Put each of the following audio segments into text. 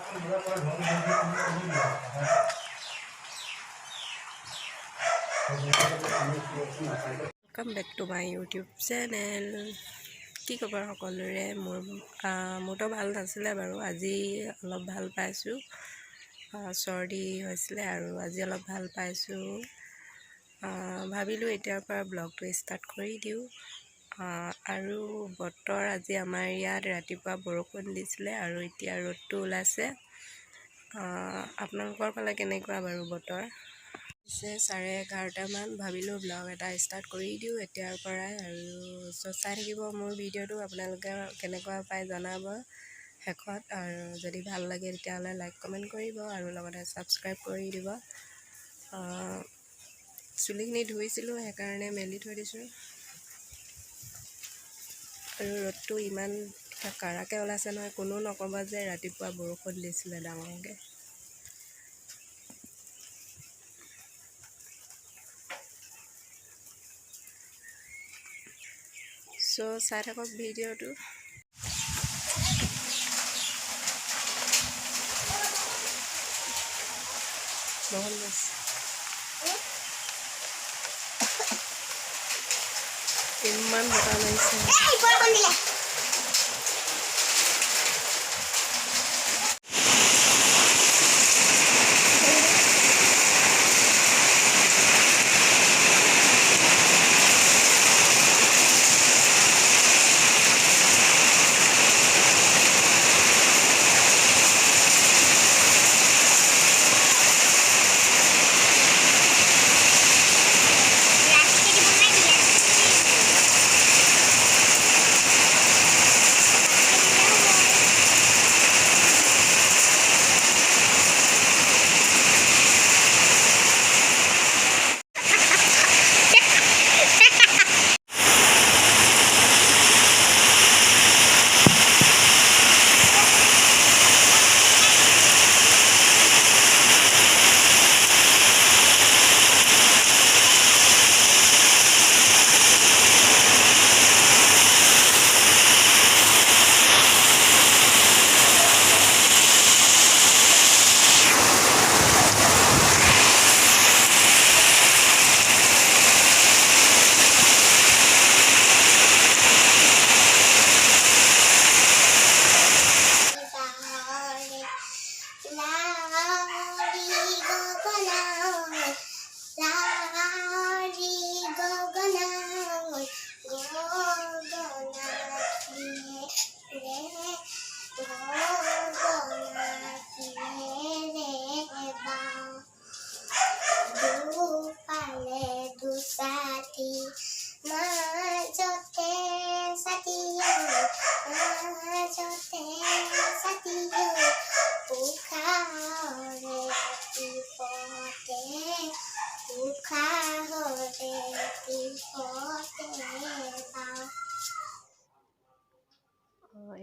Welcome back to my YouTube channel. কি খবৰ সকলোৰে? মোৰতো ভাল নাছিলে বাৰু, আজি অলপ ভাল পাইছোঁ। চৰ্দি হৈছিলে আৰু আজি অলপ ভাল পাইছোঁ। ভাবিলোঁ এতিয়াৰ পৰা ব্লগটো ষ্টাৰ্ট কৰি দিওঁ। আৰু বতৰ আজি আমাৰ ইয়াত ৰাতিপুৱা বৰষুণ দিছিলে আৰু এতিয়া ৰ'দটো ওলাইছে। আপোনালোকৰ ফালে কেনেকুৱা বাৰু বতৰ? 11:30 মান। ভাবিলোঁ ব্লগ এটা ষ্টাৰ্ট কৰি দিওঁ এতিয়াৰ পৰাই, আৰু চাই থাকিব মোৰ ভিডিঅ'টো। আপোনালোকে কেনেকুৱা পাই জনাব শেষত, আৰু যদি ভাল লাগে তেতিয়াহ'লে লাইক কমেণ্ট কৰিব আৰু লগতে ছাবস্ক্ৰাইব কৰি দিব। চুলিখিনি ধুইছিলোঁ সেইকাৰণে মেলি থৈ দিছোঁ। আৰু ৰ'দটো ইমান কাৰাকৈ ওলাইছে নহয়, কোনো নক'ব যে ৰাতিপুৱা বৰষুণ দিছিলে ডাঙৰকৈ। চাই থাকক ভিডিঅ'টো। ইমান বতাহ মাৰিছে।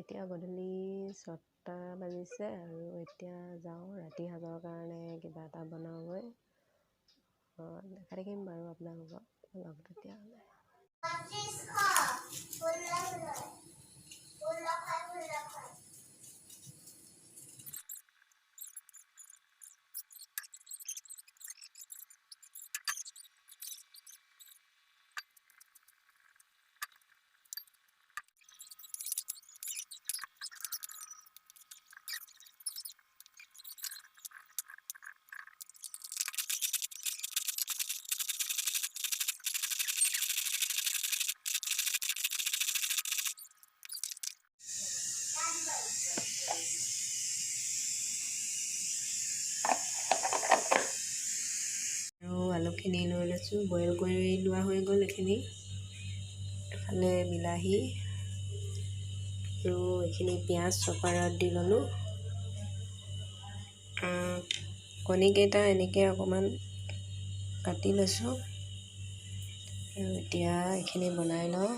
এতিয়া গধূলি 6টা বাজিছে আৰু এতিয়া যাওঁ ৰাতি সাজৰ কাৰণে কিবা এটা বনাওঁগৈ। দেখাই থাকিম বাৰু আপোনালোকক লগ তেতিয়াহ'লে। আলুখিনি লৈ লৈছোঁ, বইল কৰি লোৱা হৈ গ'ল এইখিনি। এফালে বিলাহী আৰু এইখিনি পিঁয়াজ চপাৰত দি ল'লোঁ। কণীকেইটা এনেকৈ অকণমান কাটি লৈছোঁ আৰু এতিয়া এইখিনি বনাই লওঁ।